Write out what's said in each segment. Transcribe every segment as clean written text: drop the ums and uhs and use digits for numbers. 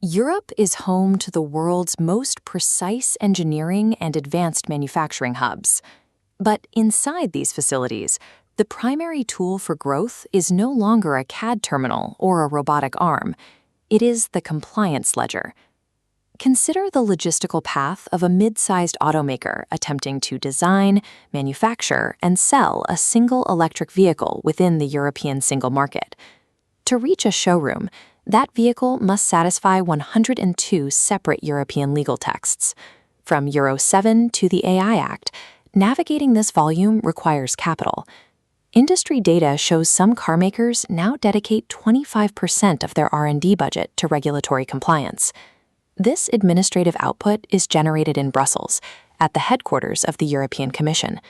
Europe is home to the world's most precise engineering and advanced manufacturing hubs. But inside these facilities, the primary tool for growth is no longer a CAD terminal or a robotic arm. It is the compliance ledger. Consider the logistical path of a mid-sized automaker attempting to design, manufacture, and sell a single electric vehicle within the European single market. To reach a showroom, that vehicle must satisfy 102 separate European legal texts. From Euro 7 to the AI Act, navigating this volume requires capital. Industry data shows some carmakers now dedicate 25% of their R&D budget to regulatory compliance. This administrative output is generated in Brussels, at the headquarters of the European Commission.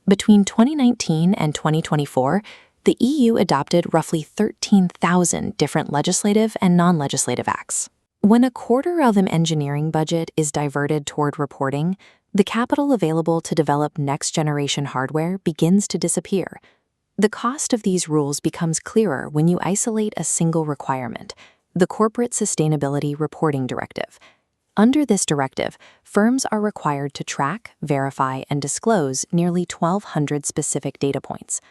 Between 2019 and 2024, the EU adopted roughly 13,000 different legislative and non-legislative acts. When a quarter of an engineering budget is diverted toward reporting, the capital available to develop next-generation hardware begins to disappear. The cost of these rules becomes clearer when you isolate a single requirement: the Corporate Sustainability Reporting Directive. Under this directive, firms are required to track, verify, and disclose nearly 1,200 specific data points.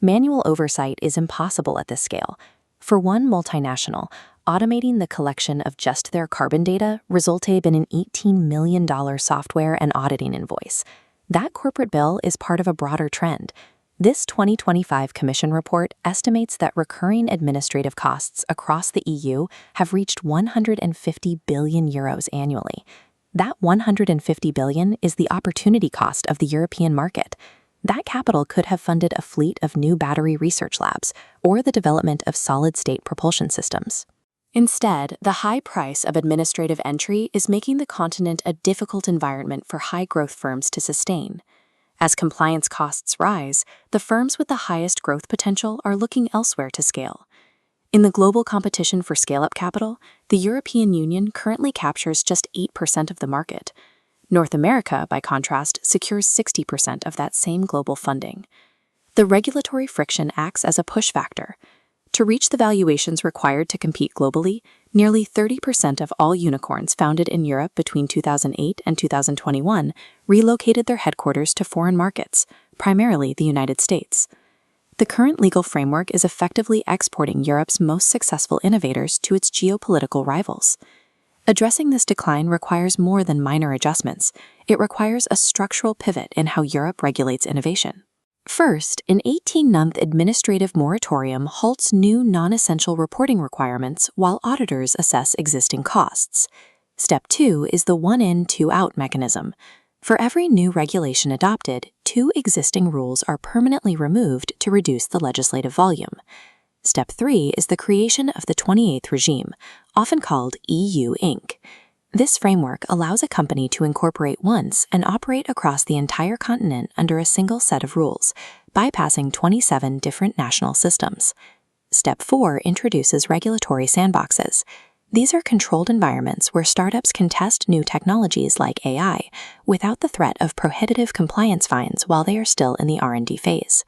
Manual oversight is impossible at this scale. For one multinational, automating the collection of just their carbon data resulted in an $18 million software and auditing invoice. That corporate bill is part of a broader trend. This 2025 Commission report estimates that recurring administrative costs across the EU have reached 150 billion euros annually. That 150 billion is the opportunity cost of the European market. That capital could have funded a fleet of new battery research labs or the development of solid-state propulsion systems. Instead, the high price of administrative entry is making the continent a difficult environment for high-growth firms to sustain. As compliance costs rise, the firms with the highest growth potential are looking elsewhere to scale. In the global competition for scale-up capital, the European Union currently captures just 8% of the market. North America, by contrast, secures 60% of that same global funding. The regulatory friction acts as a push factor. To reach the valuations required to compete globally, nearly 30% of all unicorns founded in Europe between 2008 and 2021 relocated their headquarters to foreign markets, primarily the United States. The current legal framework is effectively exporting Europe's most successful innovators to its geopolitical rivals. Addressing this decline requires more than minor adjustments. It requires a structural pivot in how Europe regulates innovation. First, an 18-month administrative moratorium halts new non-essential reporting requirements while auditors assess existing costs. Step 2 is the one-in, two-out mechanism. For every new regulation adopted, 2 existing rules are permanently removed to reduce the legislative volume. Step 3 is the creation of the 28th regime, often called EU Inc. This framework allows a company to incorporate once and operate across the entire continent under a single set of rules, bypassing 27 different national systems. Step 4 introduces regulatory sandboxes. These are controlled environments where startups can test new technologies like AI without the threat of prohibitive compliance fines while they are still in the R&D phase.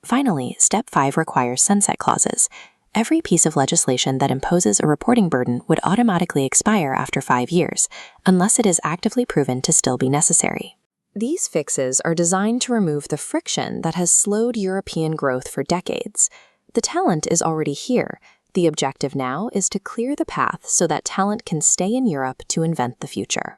Finally, Step 5 requires sunset clauses. Every piece of legislation that imposes a reporting burden would automatically expire after 5 years, unless it is actively proven to still be necessary. These fixes are designed to remove the friction that has slowed European growth for decades. The talent is already here. The objective now is to clear the path so that talent can stay in Europe to invent the future.